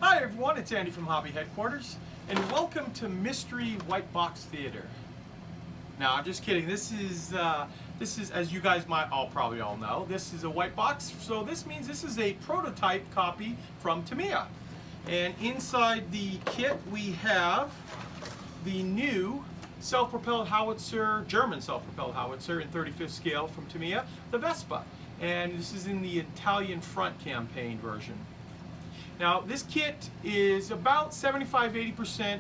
Hi everyone, it's Andy from Hobby Headquarters, and welcome to Mystery White Box Theater. Now, I'm just kidding. This is, as you guys might probably all know, this is a white box. So this means this is a prototype copy from Tamiya. And inside the kit, we have the new self-propelled howitzer, German self-propelled howitzer in 35th scale from Tamiya, the Wespe. And this is in the Italian Front campaign version. Now, this kit is about 75–80%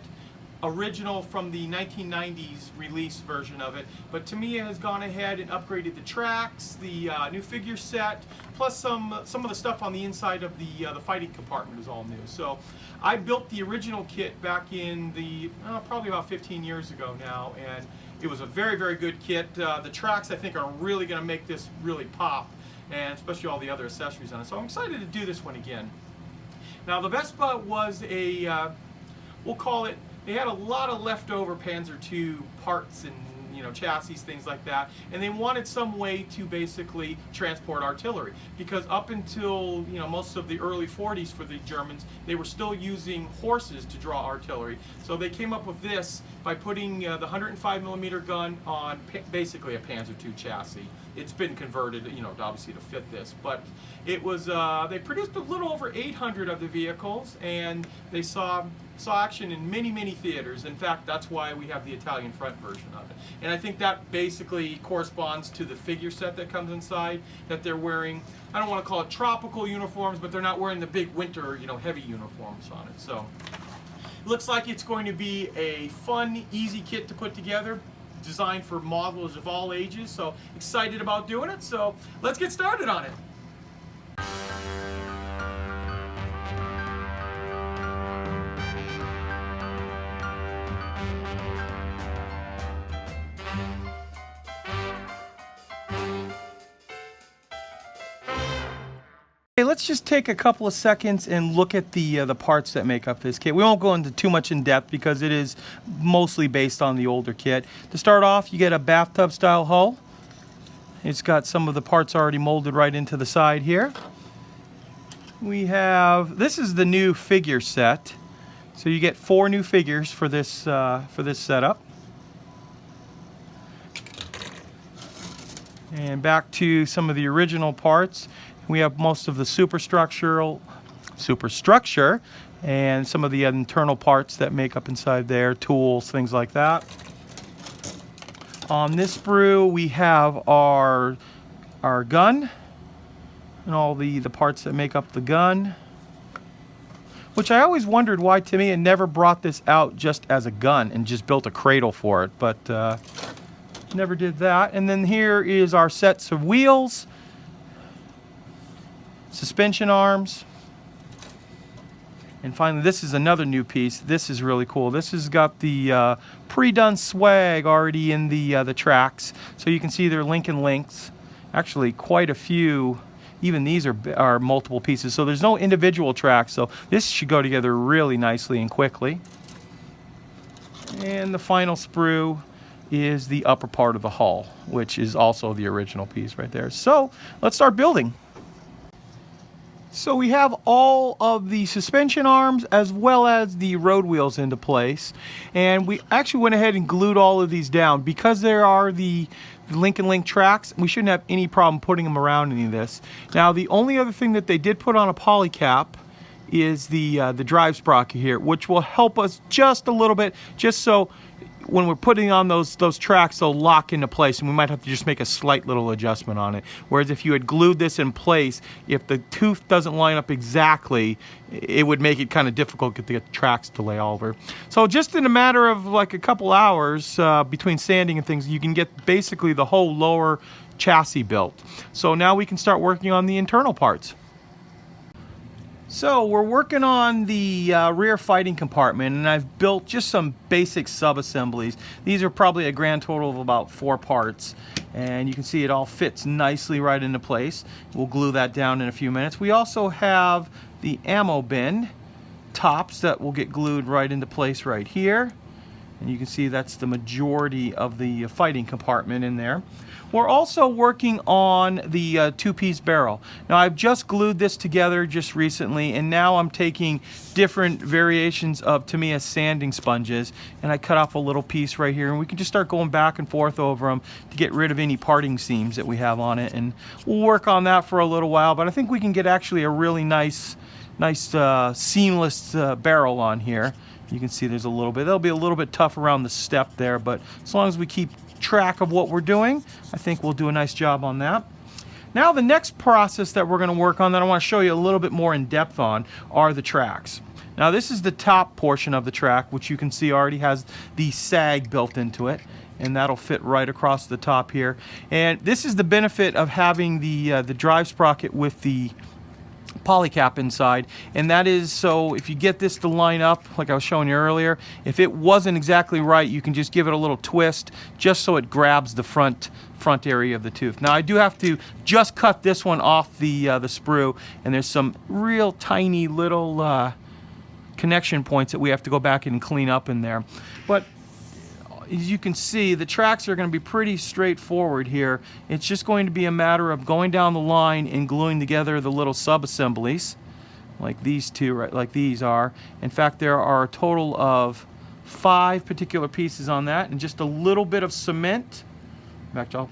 original from the 1990s release version of it, but Tamiya has gone ahead and upgraded the tracks, the new figure set, plus some of the stuff on the inside of the fighting compartment is all new. So I built the original kit back in the probably about 15 years ago now, and it was a very, very good kit. The tracks I think are really going to make this really pop, and especially all the other accessories on it. So I'm excited to do this one again. Now, the Wespe was a, we'll call it, they had a lot of leftover Panzer II parts and chassis, things like that, and they wanted some way to basically transport artillery, because up until most of the early 40s for the Germans, they were still using horses to draw artillery. So they came up with this by putting the 105mm gun on basically a Panzer II chassis. It's been converted, obviously to fit this, but it was they produced a little over 800 of the vehicles, and they saw action in many theaters. In fact, that's why we have the Italian Front version of it. And I think that basically corresponds to the figure set that comes inside, that they're wearing, I don't want to call it tropical uniforms, but they're not wearing the big winter, heavy uniforms on it. So it looks like it's going to be a fun, easy kit to put together, designed for modelers of all ages. So excited about doing it. So let's get started on it. Okay, let's just take a couple of seconds and look at the parts that make up this kit. We won't go into too much in depth because it is mostly based on the older kit. To start off, you get a bathtub style hull. It's got some of the parts already molded right into the side here. We have, this is the new figure set. So you get 4 new figures for this setup. And back to some of the original parts. We have most of the superstructure and some of the internal parts that make up inside there, tools, things like that. On this sprue, we have our gun and all the parts that make up the gun, which I always wondered why Tamiya never brought this out just as a gun and just built a cradle for it, but never did that. And then here is our sets of wheels, suspension arms, and finally this is another new piece. This is really cool. This has got the pre-done swag already in the tracks, so you can see they're Lincoln links. Actually, quite a few. Even these are multiple pieces, so there's no individual tracks. So this should go together really nicely and quickly. And the final sprue is the upper part of the hull, which is also the original piece right there. So let's start building. So we have all of the suspension arms as well as the road wheels into place, and we actually went ahead and glued all of these down because there are the Lincoln Link tracks. We shouldn't have any problem putting them around any of this. Now, the only other thing that they did put on a poly cap is the drive sprocket here, which will help us just a little bit, just so when we're putting on those tracks, they'll lock into place, and we might have to just make a slight little adjustment on it. Whereas if you had glued this in place, if the tooth doesn't line up exactly, it would make it kind of difficult to get the tracks to lay over. So just in a matter of like a couple hours between sanding and things, you can get basically the whole lower chassis built. So now we can start working on the internal parts. So we're working on the rear fighting compartment, and I've built just some basic sub-assemblies. These are probably a grand total of about 4 parts, and you can see it all fits nicely right into place. We'll glue that down in a few minutes. We also have the ammo bin tops that will get glued right into place right here. And you can see that's the majority of the fighting compartment in there. We're also working on the two-piece barrel. Now I've just glued this together just recently, and now I'm taking different variations of Tamiya sanding sponges, and I cut off a little piece right here, and we can just start going back and forth over them to get rid of any parting seams that we have on it. And we'll work on that for a little while, but I think we can get actually a really nice seamless barrel on here. You can see there's a little bit. That'll be a little bit tough around the step there, but as long as we keep track of what we're doing, I think we'll do a nice job on that. Now the next process that we're going to work on that I want to show you a little bit more in depth on are the tracks. Now this is the top portion of the track, which you can see already has the sag built into it, and that'll fit right across the top here. And this is the benefit of having the drive sprocket with the polycap inside, and that is so if you get this to line up like I was showing you earlier, if it wasn't exactly right, you can just give it a little twist just so it grabs the front area of the tooth. Now I do have to just cut this one off the sprue, and there's some real tiny little connection points that we have to go back and clean up in there. But as you can see, the tracks are going to be pretty straightforward here. It's just going to be a matter of going down the line and gluing together the little sub-assemblies, like these two, right, like these are. In fact, there are a total of 5 particular pieces on that, and just a little bit of cement. In fact, I'll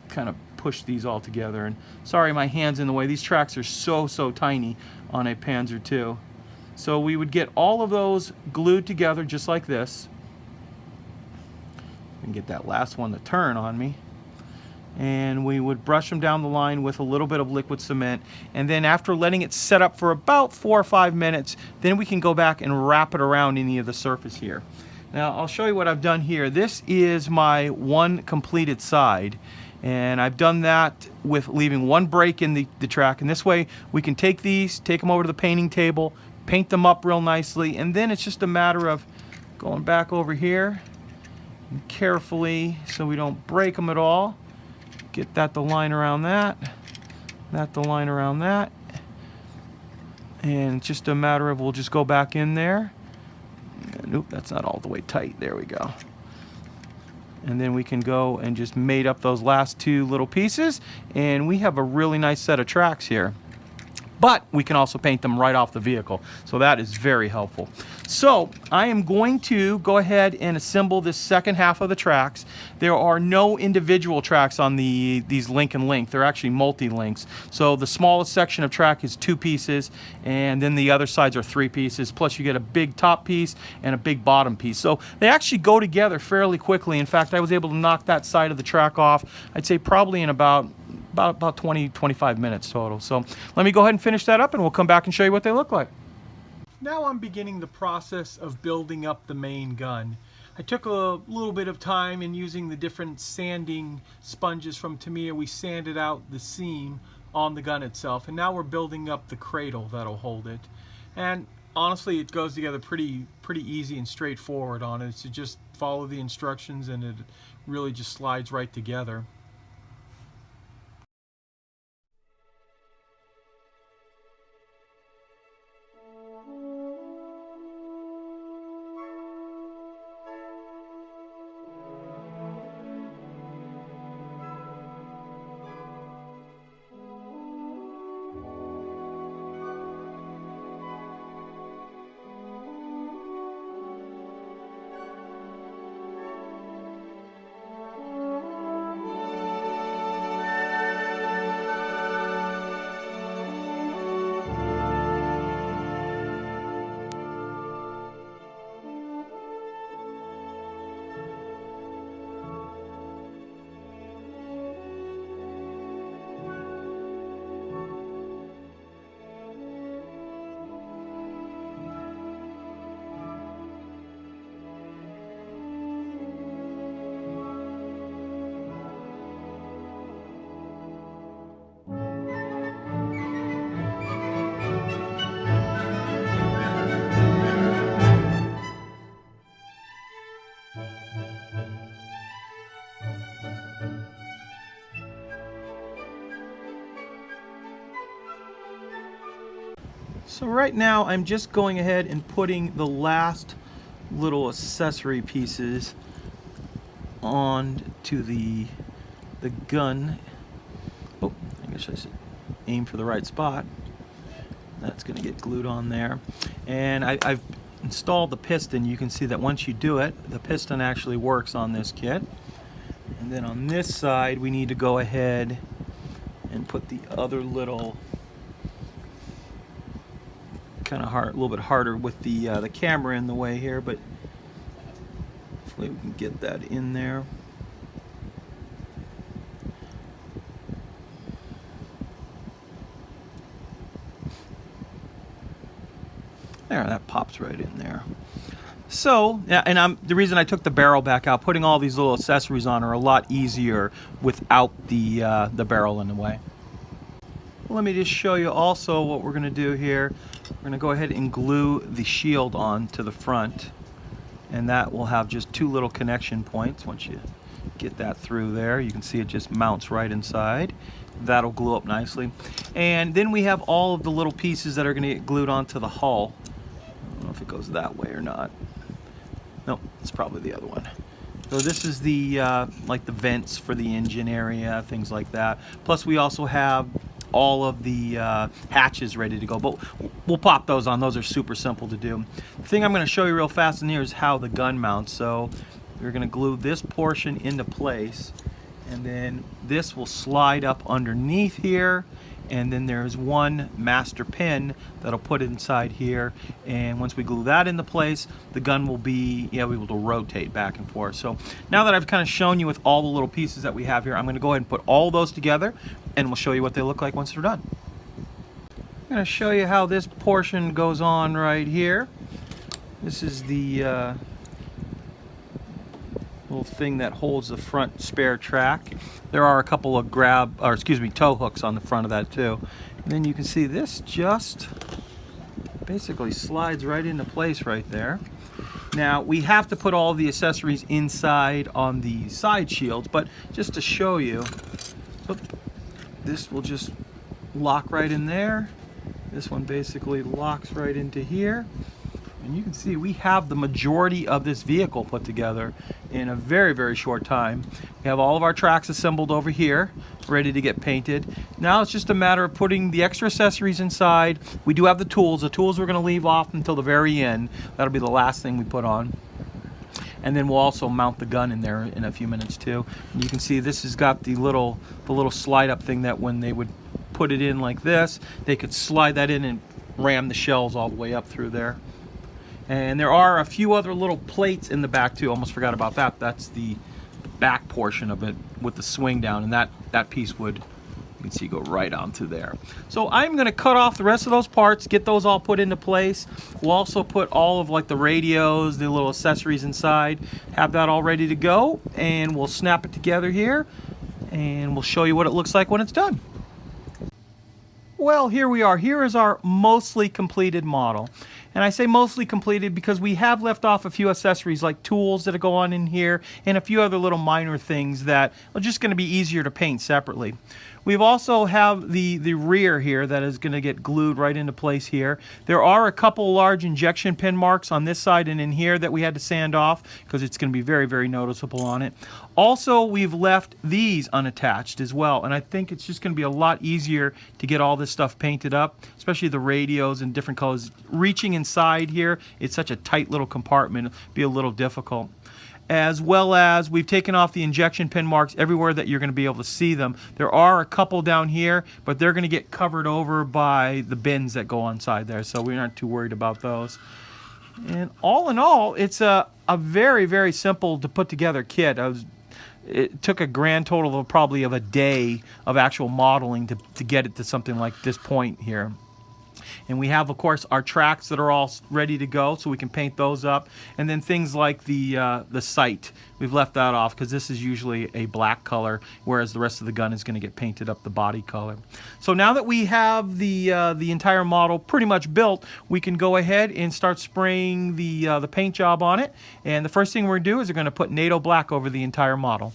kind of push these all together. And sorry, my hand's in the way. These tracks are so tiny on a Panzer II. So we would get all of those glued together just like this. And get that last one to turn on me, and we would brush them down the line with a little bit of liquid cement, and then after letting it set up for about 4 or 5 minutes, then we can go back and wrap it around any of the surface here. Now I'll show you what I've done here. This is my one completed side, and I've done that with leaving one break in the track, and this way we can take these, take them over to the painting table, paint them up real nicely, and then it's just a matter of going back over here carefully so we don't break them at all. Get that to line around that, that to line around that, and it's just a matter of we'll just go back in there. Nope, that's not all the way tight. There we go. And then we can go and just mate up those last 2 little pieces, and we have a really nice set of tracks here. But we can also paint them right off the vehicle, so that is very helpful. So I am going to go ahead and assemble this second half of the tracks. There are no individual tracks on these link and link. They're actually multi-links. So the smallest section of track is 2 pieces, and then the other sides are 3 pieces. Plus you get a big top piece and a big bottom piece. So they actually go together fairly quickly. In fact, I was able to knock that side of the track off, I'd say probably in about 20-25 minutes total. So let me go ahead and finish that up, and we'll come back and show you what they look like. Now I'm beginning the process of building up the main gun. I took a little bit of time in using the different sanding sponges from Tamiya. We sanded out the seam on the gun itself, and now we're building up the cradle that'll hold it. And honestly, it goes together pretty easy and straightforward on it. So just follow the instructions, and it really just slides right together. So right now I'm just going ahead and putting the last little accessory pieces on to the the gun. Oh, I guess I should aim for the right spot. That's going to get glued on there. And I've installed the piston. You can see that once you do it, the piston actually works on this kit. And then on this side, we need to go ahead and put the other little, kind of hard, a little bit harder with the camera in the way here, but hopefully we can get that in there. There, that pops right in there. So, yeah, and the reason I took the barrel back out, putting all these little accessories on are a lot easier without the barrel in the way. Well, let me just show you also what we're going to do here. We're going to go ahead and glue the shield on to the front, and that will have just two little connection points. Once you get that through there, you can see it just mounts right inside. That'll glue up nicely. And then we have all of the little pieces that are going to get glued onto the hull. I don't know if it goes that way or not. Nope, it's probably the other one. So this is the like the vents for the engine area, things like that. Plus we also have all of the hatches ready to go, but we'll pop those on. Those are super simple to do. The thing I'm going to show you real fast in here is how the gun mounts. So we're going to glue this portion into place, and then this will slide up underneath here, and then there's one master pin that'll put inside here, and once we glue that into place, the gun will be able to rotate back and forth. So now that I've kind of shown you with all the little pieces that we have here, I'm going to go ahead and put all those together, and we'll show you what they look like once they're done. I'm going to show you how this portion goes on right here. This is the little thing that holds the front spare track. There are a couple of tow hooks on the front of that too. And then you can see this just basically slides right into place right there. Now we have to put all the accessories inside on the side shields, but just to show you, this will just lock right in there. This one basically locks right into here. And you can see we have the majority of this vehicle put together in a very, very short time. We have all of our tracks assembled over here, ready to get painted. Now it's just a matter of putting the extra accessories inside. We do have the tools. The tools we're going to leave off until the very end. That'll be the last thing we put on. And then we'll also mount the gun in there in a few minutes too. And you can see this has got the little slide up thing that when they would put it in like this, they could slide that in and ram the shells all the way up through there. And there are a few other little plates in the back too. Almost forgot about that. That's the back portion of it with the swing down, and that piece would, you can see, go right onto there. So I'm going to cut off the rest of those parts, get those all put into place. We'll also put all of like the radios, the little accessories inside, have that all ready to go, and we'll snap it together here, and we'll show you what it looks like when it's done. Well, here we are. Here is our mostly completed model. And I say mostly completed because we have left off a few accessories like tools that go on in here and a few other little minor things that are just going to be easier to paint separately. We've also have the rear here that is going to get glued right into place here. There are a couple large injection pin marks on this side and in here that we had to sand off because it's going to be very, very noticeable on it. Also, we've left these unattached as well, and I think it's just going to be a lot easier to get all this stuff painted up, especially the radios in different colors. Reaching inside here, it's such a tight little compartment, it'll be a little difficult. As well as we've taken off the injection pin marks everywhere that you're going to be able to see them. There are a couple down here, but they're going to get covered over by the bins that go inside there, so we're not too worried about those. And all in all, it's a very, very simple to put together kit. It took a grand total of probably a day of actual modeling to get it to something like this point here. And we have, of course, our tracks that are all ready to go, so we can paint those up. And then things like the sight, we've left that off because this is usually a black color, whereas the rest of the gun is going to get painted up the body color. So now that we have the entire model pretty much built, we can go ahead and start spraying the paint job on it. And the first thing we're going to do is we're going to put NATO black over the entire model.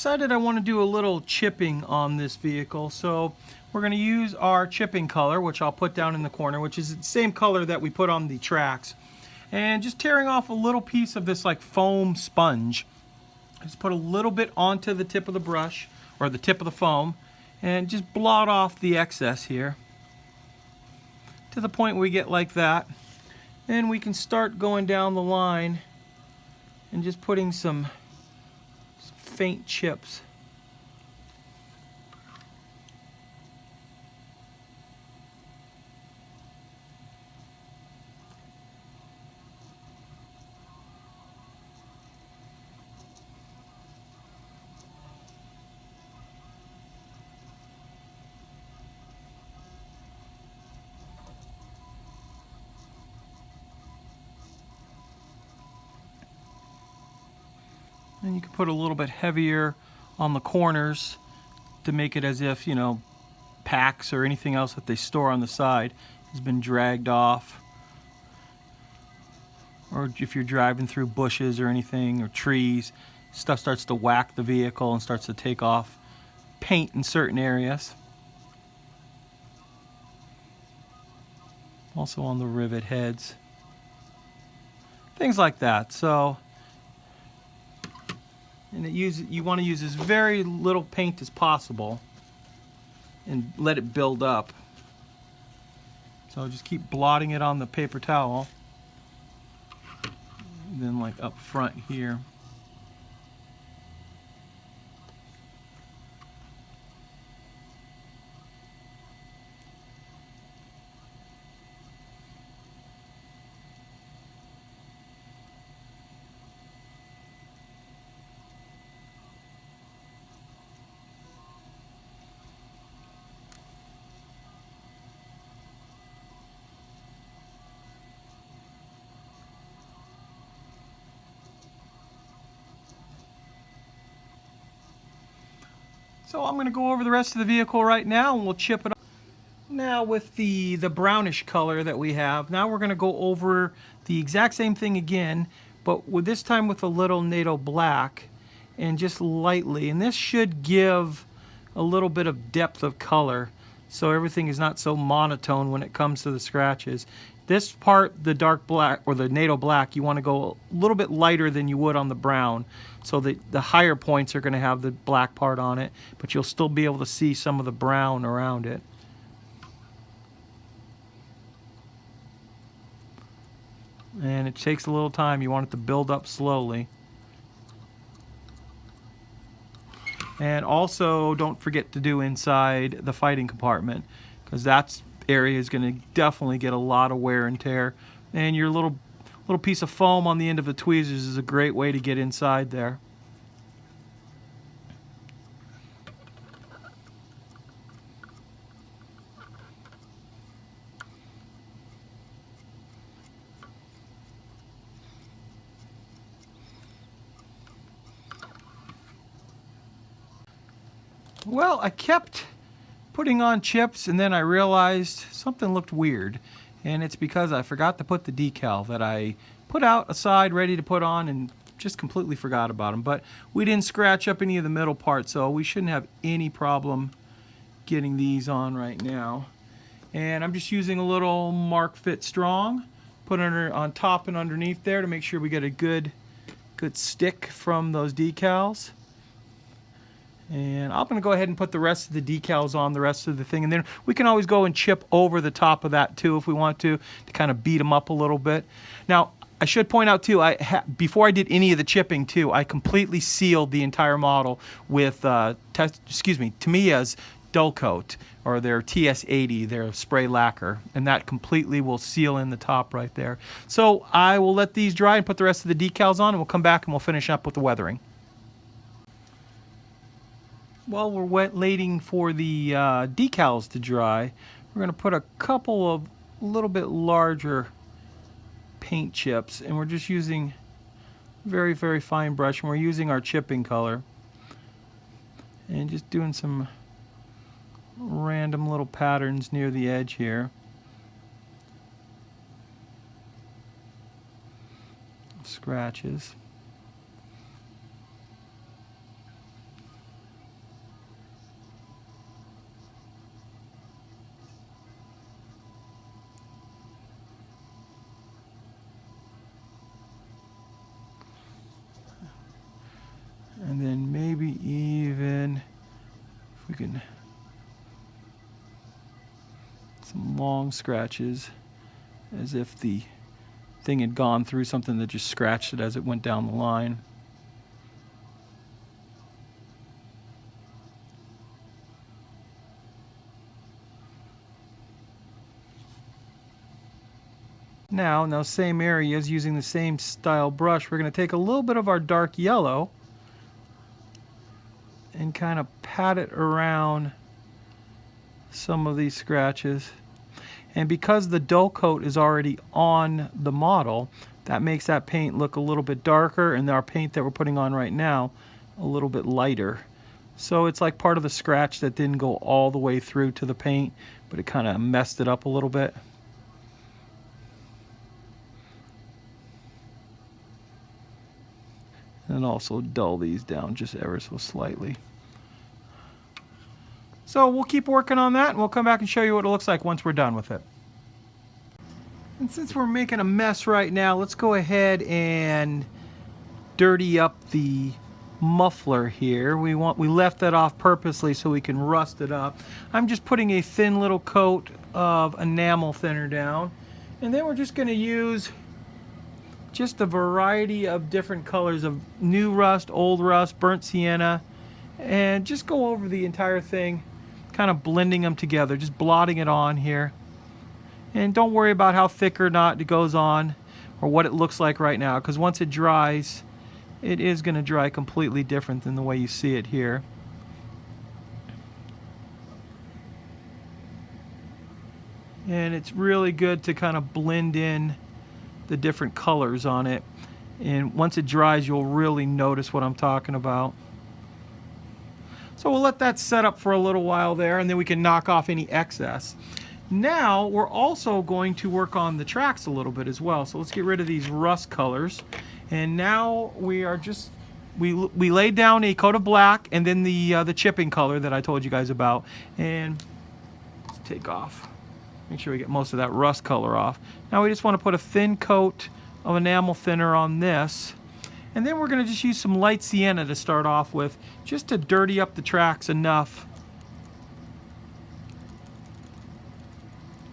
decided I want to do a little chipping on this vehicle, so we're going to use our chipping color, which I'll put down in the corner, which is the same color that we put on the tracks, and just tearing off a little piece of this like foam sponge. Just put a little bit onto the tip of the brush, or the tip of the foam, and just blot off the excess here to the point where we get like that. Then we can start going down the line and just putting some faint chips. And you can put a little bit heavier on the corners to make it as if, you know, packs or anything else that they store on the side has been dragged off. Or if you're driving through bushes or anything, or trees, stuff starts to whack the vehicle and starts to take off paint in certain areas. Also on the rivet heads. Things like that. So, and you want to use as very little paint as possible and let it build up. So just keep blotting it on the paper towel. And then like up front here. So I'm going to go over the rest of the vehicle right now and we'll chip it up. Now with the brownish color that we have, now we're going to go over the exact same thing again, but with this time with a little NATO black and just lightly. And this should give a little bit of depth of color so everything is not so monotone when it comes to the scratches. This part, the dark black or the NATO black, you want to go a little bit lighter than you would on the brown. So the higher points are going to have the black part on it, but you'll still be able to see some of the brown around it. And it takes a little time. You want it to build up slowly. And also don't forget to do inside the fighting compartment, because that area is going to definitely get a lot of wear and tear. And your little piece of foam on the end of the tweezers is a great way to get inside there. Well, I kept putting on chips and then I realized something looked weird, and it's because I forgot to put the decal that I put out aside ready to put on and just completely forgot about them. But we didn't scratch up any of the middle parts, so we shouldn't have any problem getting these on right now. And I'm just using a little Mark Fit Strong, put it on top and underneath there to make sure we get a good stick from those decals. And I'm going to go ahead and put the rest of the decals on the rest of the thing, and then we can always go and chip over the top of that too if we want to kind of beat them up a little bit. Now I should point out too, before I did any of the chipping too, I completely sealed the entire model with Tamiya's dull coat, or their TS80, their spray lacquer, and that completely will seal in the top right there. So I will let these dry and put the rest of the decals on, and we'll come back and we'll finish up with the weathering. While we're waiting for the decals to dry, we're going to put a couple of little bit larger paint chips, and we're just using very, very fine brush, and we're using our chipping color and just doing some random little patterns near the edge here. Scratches. you can, some long scratches as if the thing had gone through something that just scratched it as it went down the line. Now, in those same areas, using the same style brush, we're going to take a little bit of our dark yellow and kind of pat it around some of these scratches. And because the dull coat is already on the model, that makes that paint look a little bit darker, and our paint that we're putting on right now a little bit lighter. So it's like part of the scratch that didn't go all the way through to the paint, but it kind of messed it up a little bit. And also dull these down just ever so slightly. So we'll keep working on that, and we'll come back and show you what it looks like once we're done with it. And since we're making a mess right now, let's go ahead and dirty up the muffler here. We left that off purposely so we can rust it up. I'm just putting a thin little coat of enamel thinner down, and then we're just going to use just a variety of different colors of new rust, old rust, burnt sienna, and just go over the entire thing, kind of blending them together, just blotting it on here. And don't worry about how thick or not it goes on or what it looks like right now, because once it dries, it is going to dry completely different than the way you see it here. And it's really good to kind of blend in the different colors on it, and once it dries you'll really notice what I'm talking about. So we'll let that set up for a little while there, and then we can knock off any excess. Now we're also going to work on the tracks a little bit as well. So let's get rid of these rust colors, and now we are just we laid down a coat of black and then the chipping color that I told you guys about, and let's take off. Make sure we get most of that rust color off. Now we just want to put a thin coat of enamel thinner on this. And then we're going to just use some light sienna to start off with, just to dirty up the tracks enough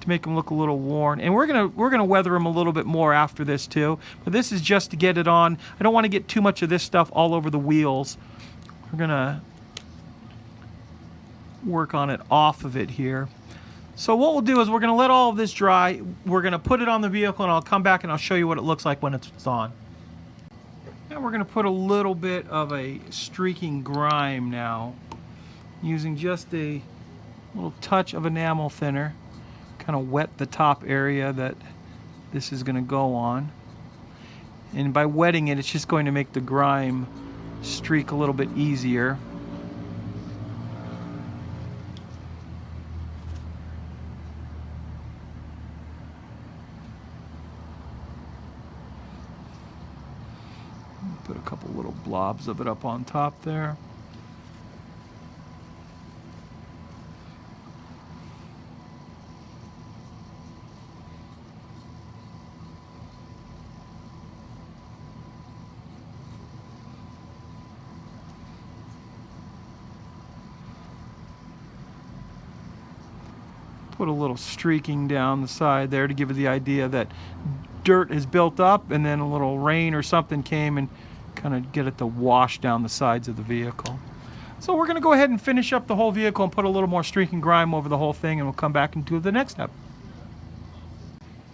to make them look a little worn. And we're gonna weather them a little bit more after this too. But this is just to get it on. I don't want to get too much of this stuff all over the wheels. We're gonna work on it off of it here. So what we'll do is we're going to let all of this dry. We're going to put it on the vehicle, and I'll come back and I'll show you what it looks like when it's on. Now we're going to put a little bit of a streaking grime now, using just a little touch of enamel thinner. Kind of wet the top area that this is going to go on. And by wetting it, it's just going to make the grime streak a little bit easier. Put a couple little blobs of it up on top there. Put a little streaking down the side there to give it the idea that dirt is built up, and then a little rain or something came and kind of get it to wash down the sides of the vehicle. So we're going to go ahead and finish up the whole vehicle and put a little more streak and grime over the whole thing, and we'll come back and do the next step.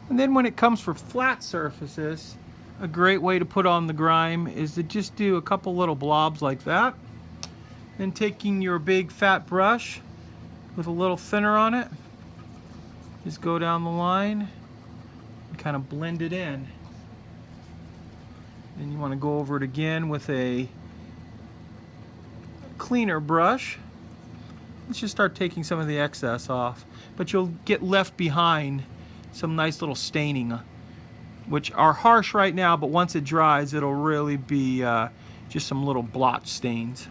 And then when it comes for flat surfaces, a great way to put on the grime is to just do a couple little blobs like that. Then taking your big fat brush with a little thinner on it, just go down the line and kind of blend it in. And you want to go over it again with a cleaner brush. Let's just start taking some of the excess off. But you'll get left behind some nice little staining, which are harsh right now, but once it dries, it'll really be just some little blotch stains.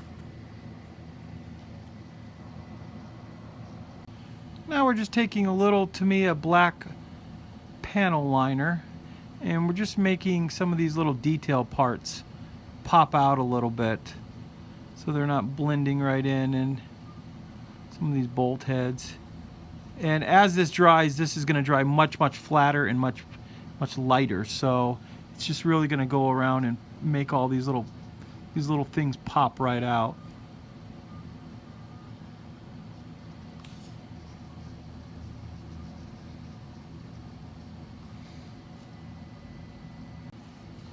Now we're just taking a little Tamiya black panel liner, and we're just making some of these little detail parts pop out a little bit so they're not blending right in, and some of these bolt heads. And as this dries, this is going to dry much flatter and much lighter. So it's just really going to go around and make all these little things pop right out.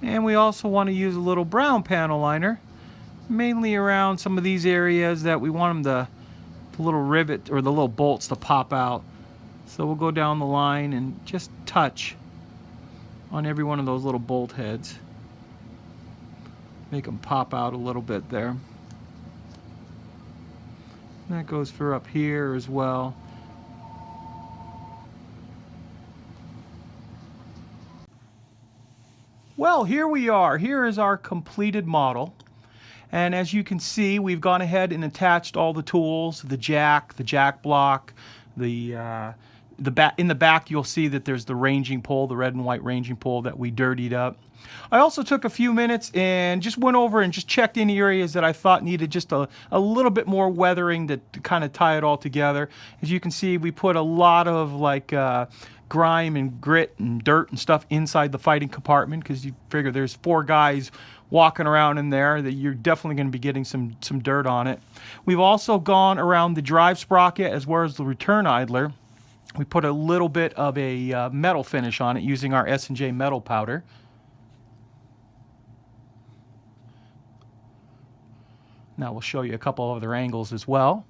And we also want to use a little brown panel liner, mainly around some of these areas that we want them the little rivet or the little bolts to pop out. So we'll go down the line and just touch on every one of those little bolt heads. Make them pop out a little bit there. And that goes for up here as well. Well, here we are. Here is our completed model. And as you can see, we've gone ahead and attached all the tools, the jack block, in the back you'll see that there's the ranging pole, the red and white ranging pole that we dirtied up. I also took a few minutes and just went over and just checked any areas that I thought needed just a little bit more weathering to kind of tie it all together. As you can see, we put a lot of like grime and grit and dirt and stuff inside the fighting compartment, because you figure there's 4 guys walking around in there that you're definitely going to be getting some dirt on it. We've also gone around the drive sprocket as well as the return idler. We put a little bit of a metal finish on it using our S&J metal powder. Now we'll show you a couple of other angles as well.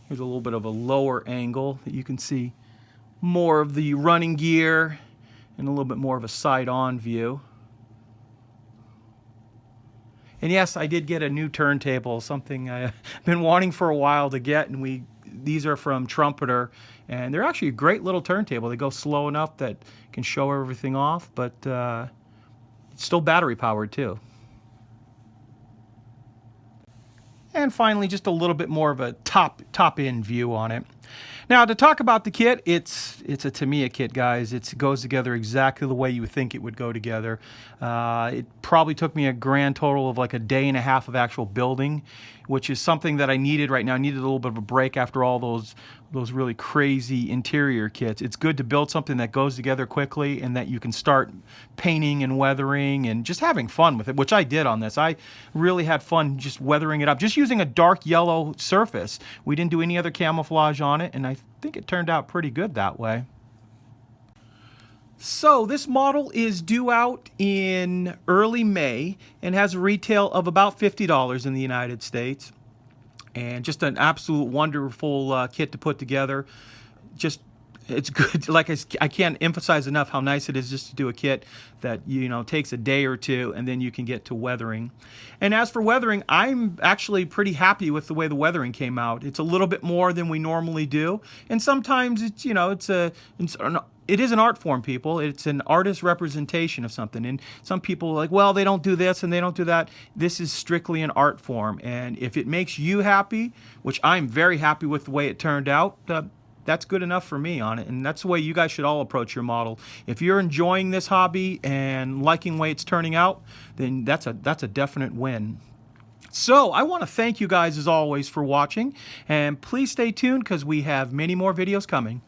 Here's a little bit of a lower angle that you can see more of the running gear and a little bit more of a side-on view. And yes, I did get a new turntable, something I've been wanting for a while to get, and these are from Trumpeter, and they're actually a great little turntable. They go slow enough that can show everything off, but it's still battery powered too. And finally, just a little bit more of a top-end view on it. Now, to talk about the kit, it's a Tamiya kit, guys. It goes together exactly the way you would think it would go together. It probably took me a grand total of like a day and a half of actual building, which is something that I needed right now. I needed a little bit of a break after all those really crazy interior kits. It's good to build something that goes together quickly and that you can start painting and weathering and just having fun with it, which I did on this. I really had fun just weathering it up, just using a dark yellow surface. We didn't do any other camouflage on it, and I think it turned out pretty good that way. So this model is due out in early May and has a retail of about $50 in the United States. And just an absolute wonderful kit to put together. It's good. Like I can't emphasize enough how nice it is just to do a kit that takes a day or two, and then you can get to weathering. And as for weathering, I'm actually pretty happy with the way the weathering came out. It's a little bit more than we normally do, and sometimes it is an art form, people. It's an artist representation of something. And some people are like, well, they don't do this and they don't do that. This is strictly an art form. And if it makes you happy, which I'm very happy with the way it turned out, that's good enough for me on it. And that's the way you guys should all approach your model. If you're enjoying this hobby and liking the way it's turning out, then that's a definite win. So I want to thank you guys as always for watching. And please stay tuned because we have many more videos coming.